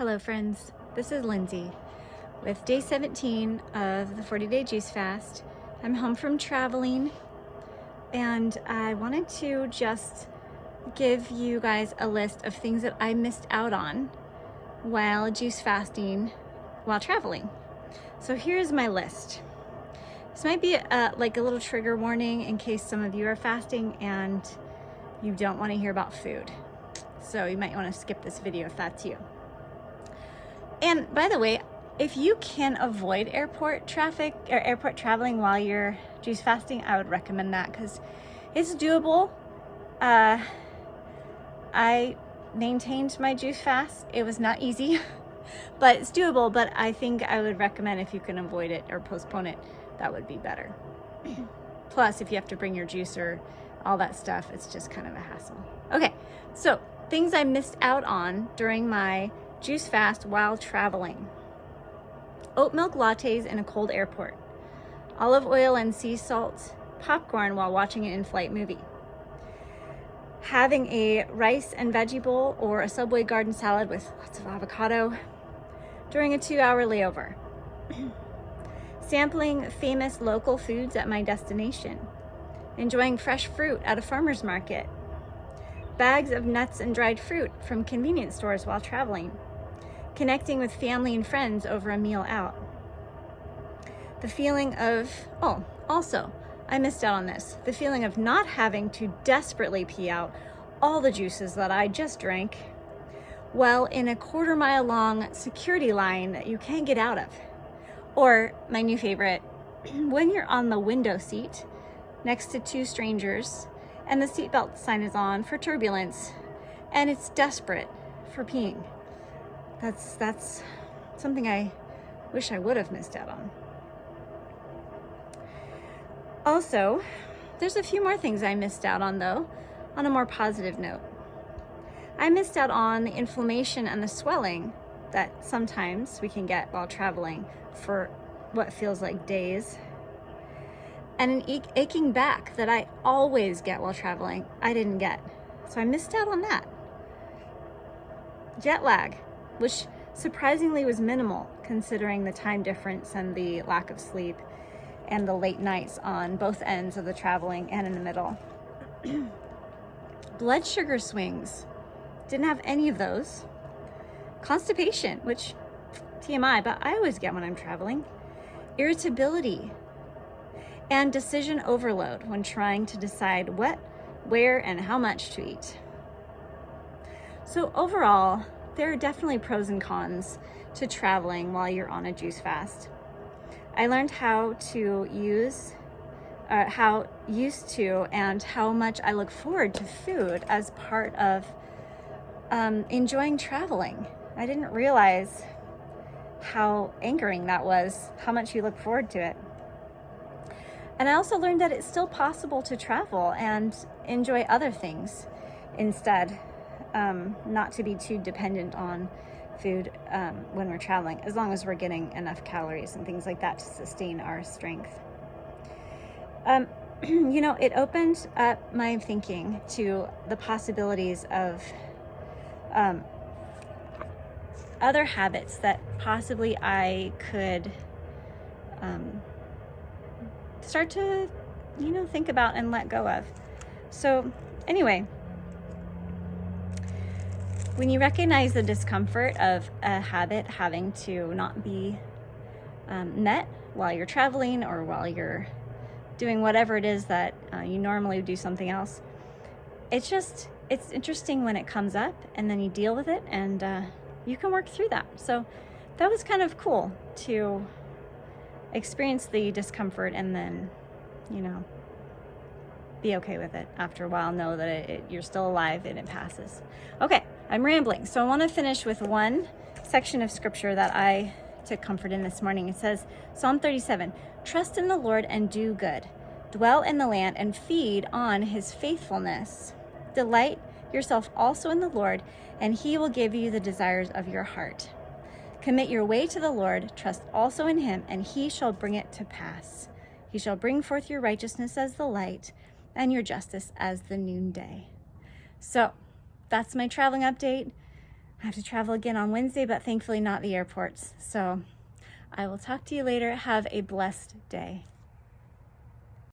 Hello friends, this is Lindsay with day 17 of the 40-day juice fast. I'm home from traveling and I wanted to just give you guys a list of things that I missed out on while juice fasting while traveling. So here's my list. This might be like a little trigger warning in case some of you are fasting and you don't want to hear about food. So you might want to skip this video if that's you. And by the way, if you can avoid airport traffic or airport traveling while you're juice fasting, I would recommend that because it's doable. I maintained my juice fast. It was not easy, but it's doable. But I think I would recommend if you can avoid it or postpone it, that would be better. Plus, if you have to bring your juicer, all that stuff, it's just kind of a hassle. Okay, so things I missed out on during my juice fast while traveling. Oat milk lattes in a cold airport. Olive oil and sea salt popcorn while watching an in-flight movie. Having a rice and veggie bowl or a Subway garden salad with lots of avocado during a 2-hour layover. Sampling famous local foods at my destination. Enjoying fresh fruit at a farmer's market. Bags of nuts and dried fruit from convenience stores while traveling. Connecting with family and friends over a meal out. The feeling of, also, I missed out on this. The feeling of not having to desperately pee out all the juices that I just drank while in a 1/4 mile long security line that you can't get out of. Or my new favorite, when you're on the window seat next to 2 strangers and the seatbelt sign is on for turbulence and it's desperate for peeing. That's something I wish I would have missed out on. Also, there's a few more things I missed out on though, on a more positive note. I missed out on the inflammation and the swelling that sometimes we can get while traveling for what feels like days. And an aching back that I always get while traveling, I didn't get. So I missed out on that. Jet lag, which surprisingly was minimal considering the time difference and the lack of sleep and the late nights on both ends of the traveling and in the middle. Blood sugar swings, didn't have any of those. Constipation, which TMI, but I always get when I'm traveling. Irritability and decision overload when trying to decide what, where, and how much to eat. So overall, there are definitely pros and cons to traveling while you're on a juice fast. I learned how used to and how much I look forward to food as part of enjoying traveling. I didn't realize how anchoring that was, how much you look forward to it. And I also learned that it's still possible to travel and enjoy other things instead. Not to be too dependent on food when we're traveling, as long as we're getting enough calories and things like that to sustain our strength. It opened up my thinking to the possibilities of other habits that possibly I could start to, think about and let go of. So anyway, when you recognize the discomfort of a habit having to not be met while you're traveling or while you're doing whatever it is that you normally do something else, it's interesting when it comes up and then you deal with it and you can work through that. So that was kind of cool to experience the discomfort and then, be okay with it after a while, know that you're still alive and it passes. Okay, I'm rambling. So I want to finish with one section of scripture that I took comfort in this morning. It says, Psalm 37, trust in the Lord and do good. Dwell in the land and feed on his faithfulness. Delight yourself also in the Lord, and he will give you the desires of your heart. Commit your way to the Lord, trust also in him, and he shall bring it to pass. He shall bring forth your righteousness as the light, and your justice as the noonday. So that's my traveling update. I have to travel again on Wednesday, but thankfully not the airports. So I will talk to you later. Have a blessed day.